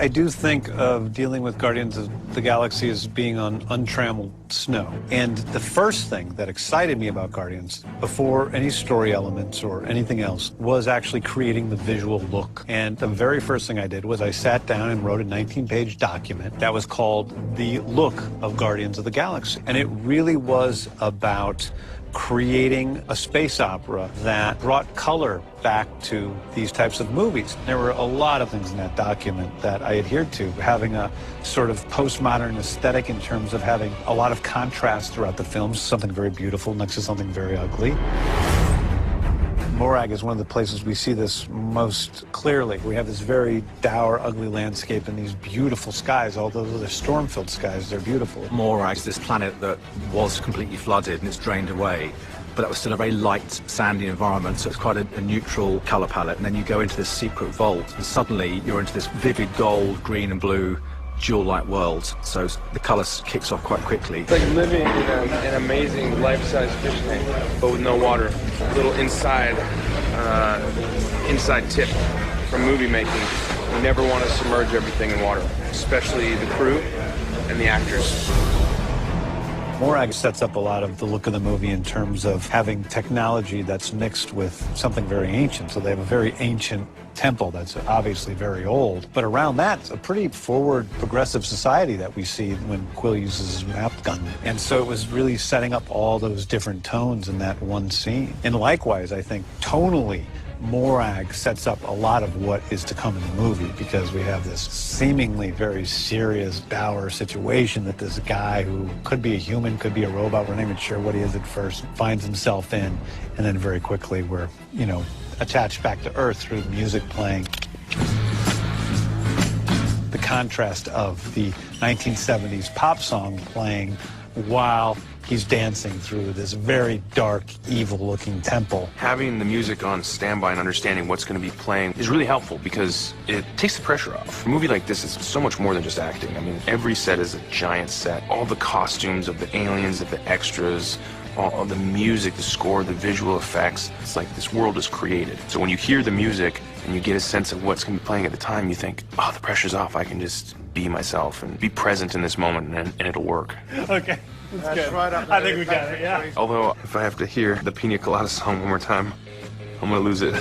I do think of dealing with Guardians of the Galaxy as being on untrammeled snow. And the first thing that excited me about Guardians, before any story elements or anything else, was actually creating the visual look. And the very first thing I did was I sat down and wrote a 19-page document that was called The Look of Guardians of the Galaxy. And it really was about creating a space opera that brought color back to these types of movies. There were a lot of things in that document that I adhered to, having a sort of postmodern aesthetic in terms of having a lot of contrast throughout the films, something very beautiful next to something very ugly. Morag is one of the places we see this most clearly. We have this very dour, ugly landscape and these beautiful skies. Although they're storm-filled skies, they're beautiful. Morag is this planet that was completely flooded and it's drained away, but that was still a very light, sandy environment, so it's quite a neutral color palette. And then you go into this secret vault, and suddenly you're into this vivid gold, green and blue, jewel-like world. So the color kicks off quite quickly. It's like living in an amazing life-size fish tank, but with no water. A little inside tip from movie making. We never want to submerge everything in water, especially the crew and the actors. Morag sets up a lot of the look of the movie in terms of having technology that's mixed with something very ancient. So they have a very ancient temple that's obviously very old. But around that, it's a pretty forward, progressive society that we see when Quill uses his map gun. And so it was really setting up all those different tones in that one scene. And likewise, I think tonally, Morag sets up a lot of what is to come in the movie, because we have this seemingly very serious, dour situation that this guy who could be a human, could be a robot, we're not even sure what he is at first, finds himself in, and then very quickly we're, you know, attached back to Earth through music playing. The contrast of the 1970s pop song playing while he's dancing through this very dark, evil-looking temple. Having the music on standby and understanding what's going to be playing is really helpful because it takes the pressure off. A movie like this is so much more than just acting. I mean, every set is a giant set. All the costumes of the aliens, of the extras, all the music, the score, the visual effects. It's like this world is created. So when you hear the music and you get a sense of what's going to be playing at the time, you think, oh, the pressure's off. I can just be myself and be present in this moment, and it'll work. Okay, that's good. Right up I think we got it, yeah. Although, if I have to hear the Pina Colada song one more time, I'm going to lose it.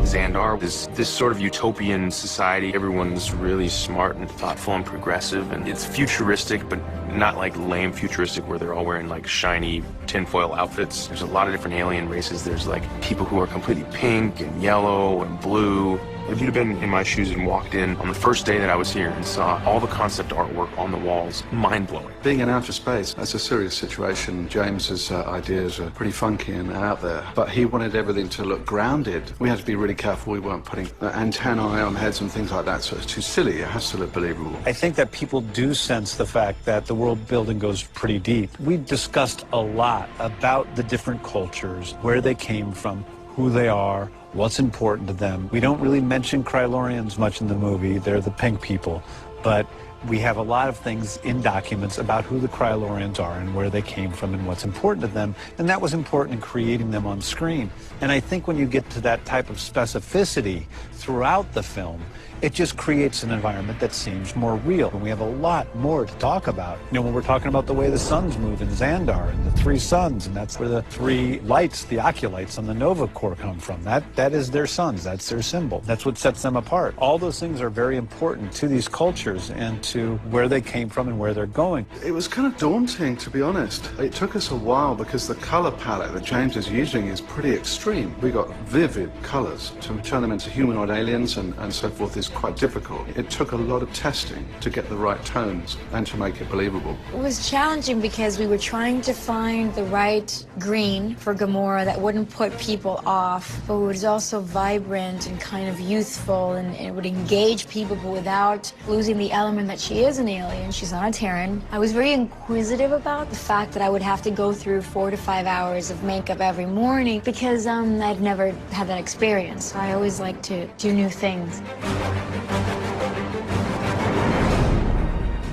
Xandar is this sort of utopian society. Everyone's really smart and thoughtful and progressive, and it's futuristic, but not like lame futuristic where they're all wearing like shiny tinfoil outfits. There's a lot of different alien races. There's like people who are completely pink and yellow and blue. If you'd have been in my shoes and walked in on the first day that I was here and saw all the concept artwork on the walls, mind-blowing. Being in outer space, that's a serious situation. James's ideas are pretty funky and out there, but he wanted everything to look grounded. We had to be really careful we weren't putting antennae on heads and things like that, so it's too silly. It has to look believable. I think that people do sense the fact that the world building goes pretty deep. We discussed a lot about the different cultures, where they came from, who they are, what's important to them. We don't really mention Krylorians much in the movie. They're the pink people. But we have a lot of things in documents about who the Krylorians are and where they came from and what's important to them. And that was important in creating them on screen. And I think when you get to that type of specificity throughout the film, it just creates an environment that seems more real. And we have a lot more to talk about. You know, when we're talking about the way the suns move in Xandar and the three suns, and that's where the three lights, the oculites on the Nova Corps come from. That is their suns. That's their symbol. That's what sets them apart. All those things are very important to these cultures and to where they came from and where they're going. It was kind of daunting, to be honest. It took us a while because the color palette that James is using is pretty extreme. We got vivid colors. To turn them into humanoid aliens and so forth is quite difficult. It took a lot of testing to get the right tones and to make it believable. It was challenging because we were trying to find the right green for Gamora that wouldn't put people off, but was also vibrant and kind of youthful, and it would engage people, but without losing the element that that she is an alien, she's not a Terran. I was very inquisitive about the fact that I would have to go through 4 to 5 hours of makeup every morning because I'd never had that experience. I always like to do new things.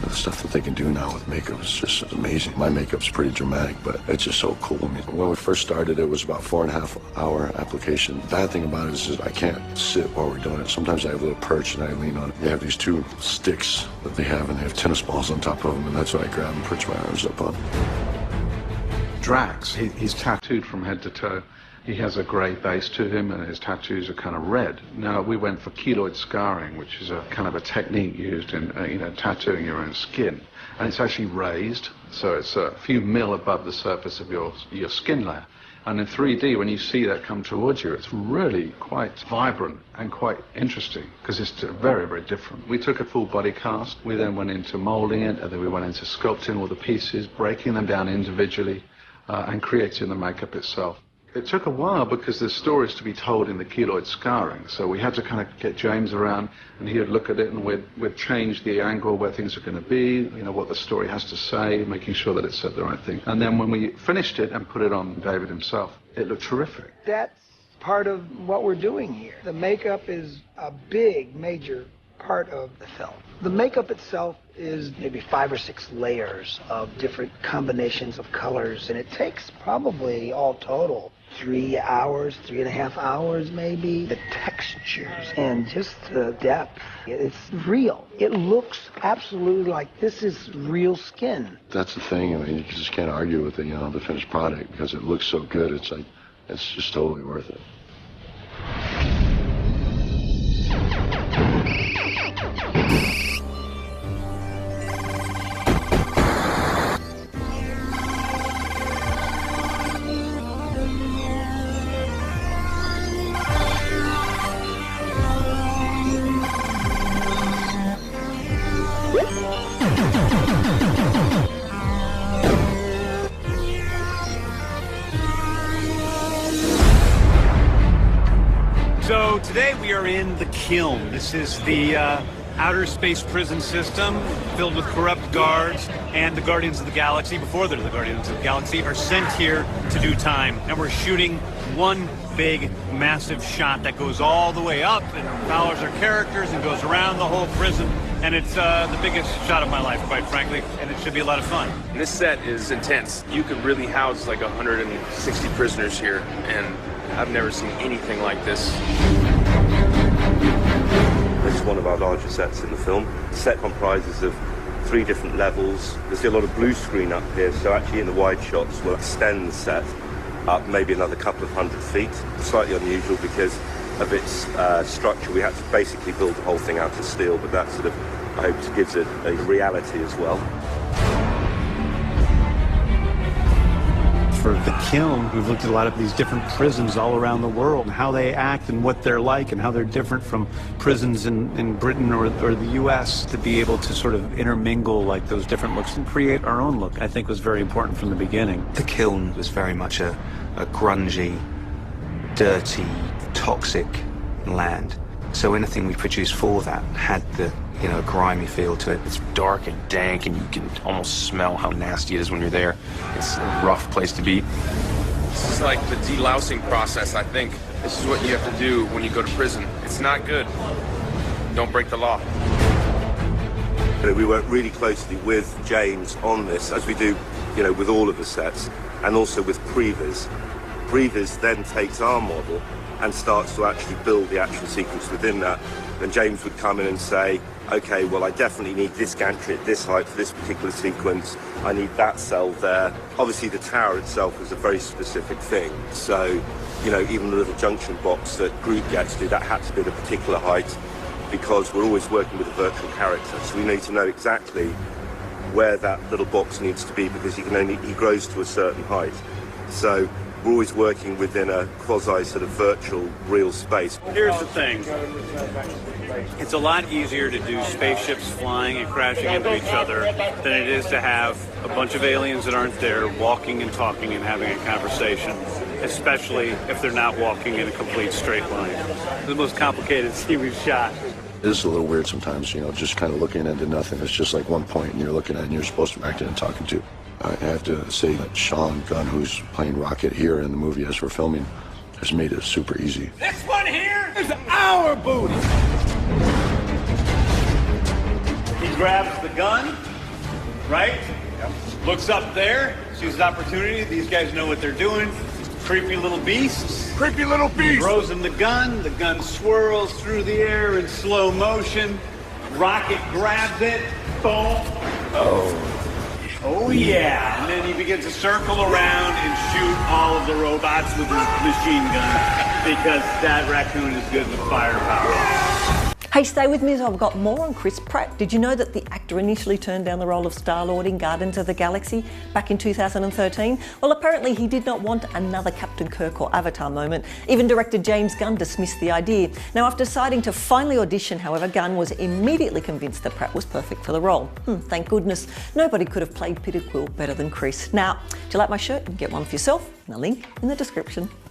The stuff that they can do now with makeup is just amazing. My makeup's pretty dramatic, but it's just so cool. I mean, when we first started, it was about 4.5 hour application. The bad thing about it is I can't sit while we're doing it. Sometimes I have a little perch and I lean on it. They have these 2 sticks that they have, and they have tennis balls on top of them, and that's what I grab and perch my arms up on. Drax, he's tattooed from head to toe. He has a grey base to him, and his tattoos are kind of red. Now, we went for keloid scarring, which is a kind of a technique used in, tattooing your own skin. And it's actually raised, so it's a few mil above the surface of your skin layer. And in 3D, when you see that come towards you, it's really quite vibrant and quite interesting, because it's very, very different. We took a full body cast. We then went into molding it, and then we went into sculpting all the pieces, breaking them down individually, and creating the makeup itself. It took a while because there's stories to be told in the keloid scarring, so we had to kind of get James around, and he would look at it, and we'd change the angle where things are going to be, what the story has to say, making sure that it said the right thing. And then when we finished it and put it on David himself, it looked terrific. That's part of what we're doing here. The makeup is a big, major part of the film. The makeup itself is maybe 5 or 6 layers of different combinations of colors, and it takes probably all total 3 hours, 3.5 hours maybe. The textures and just the depth, it's real. It looks absolutely like this is real skin. That's the thing. I mean, you just can't argue with the finished product because it looks so good. It's like, it's just totally worth it. So today we are in the kiln. This is the outer space prison system filled with corrupt guards, and the Guardians of the Galaxy, before they're the Guardians of the Galaxy, are sent here to do time. And we're shooting one big, massive shot that goes all the way up and follows our characters and goes around the whole prison. And it's the biggest shot of my life, quite frankly, and it should be a lot of fun. This set is intense. You could really house like 160 prisoners here, and I've never seen anything like this. This is one of our larger sets in the film. The set comprises of 3 different levels. You'll see a lot of blue screen up here, so actually in the wide shots we'll extend the set up maybe another couple of 100 feet. Slightly unusual because of its structure. We had to basically build the whole thing out of steel, but that sort of, I hope, gives it a reality as well. For the kiln, we've looked at a lot of these different prisons all around the world, and how they act and what they're like, and how they're different from prisons in Britain or the US. To be able to sort of intermingle like those different looks and create our own look, I think was very important from the beginning. The kiln was very much a grungy, dirty, toxic land. So anything we produced for that had the grimy feel to it. It's dark and dank, and you can almost smell how nasty it is when you're there. It's a rough place to be. This is like the delousing process, I think. This is what you have to do when you go to prison. It's not good. Don't break the law. We work really closely with James on this, as we do, with all of the sets, and also with Previs. Previs then takes our model and starts to actually build the action sequence within that. Then James would come in and say, okay, well, I definitely need this gantry at this height for this particular sequence. I need that cell there. Obviously, the tower itself is a very specific thing. So, even the little junction box that Groot gets to, that had to be at a particular height because we're always working with a virtual character. So we need to know exactly where that little box needs to be because he grows to a certain height. So we're always working within a quasi sort of virtual real space. Here's the thing. It's a lot easier to do spaceships flying and crashing into each other than it is to have a bunch of aliens that aren't there walking and talking and having a conversation, especially if they're not walking in a complete straight line. It's the most complicated scene we've shot. It's a little weird sometimes, you know, just kind of looking into nothing. It's just like one point and you're looking at and you're supposed to be acting and talking to. I have to say that James Gunn, who's playing Rocket here in the movie as we're filming, has made it super easy. This one here is our booty. He grabs the gun, right? Looks up there, sees an opportunity. These guys know what they're doing. Creepy little beasts. Creepy little beast. Throws him the gun swirls through the air in slow motion. Rocket grabs it, boom. Oh yeah, and then he begins to circle around and shoot all of the robots with his machine gun because that raccoon is good with firepower. Hey, stay with me as I've got more on Chris Pratt. Did you know that the actor initially turned down the role of Star-Lord in Guardians of the Galaxy back in 2013? Well, apparently he did not want another Captain Kirk or Avatar moment. Even director James Gunn dismissed the idea. Now, after deciding to finally audition, however, Gunn was immediately convinced that Pratt was perfect for the role. Thank goodness. Nobody could have played Peter Quill better than Chris. Now, do you like my shirt? Get one for yourself. The link in the description.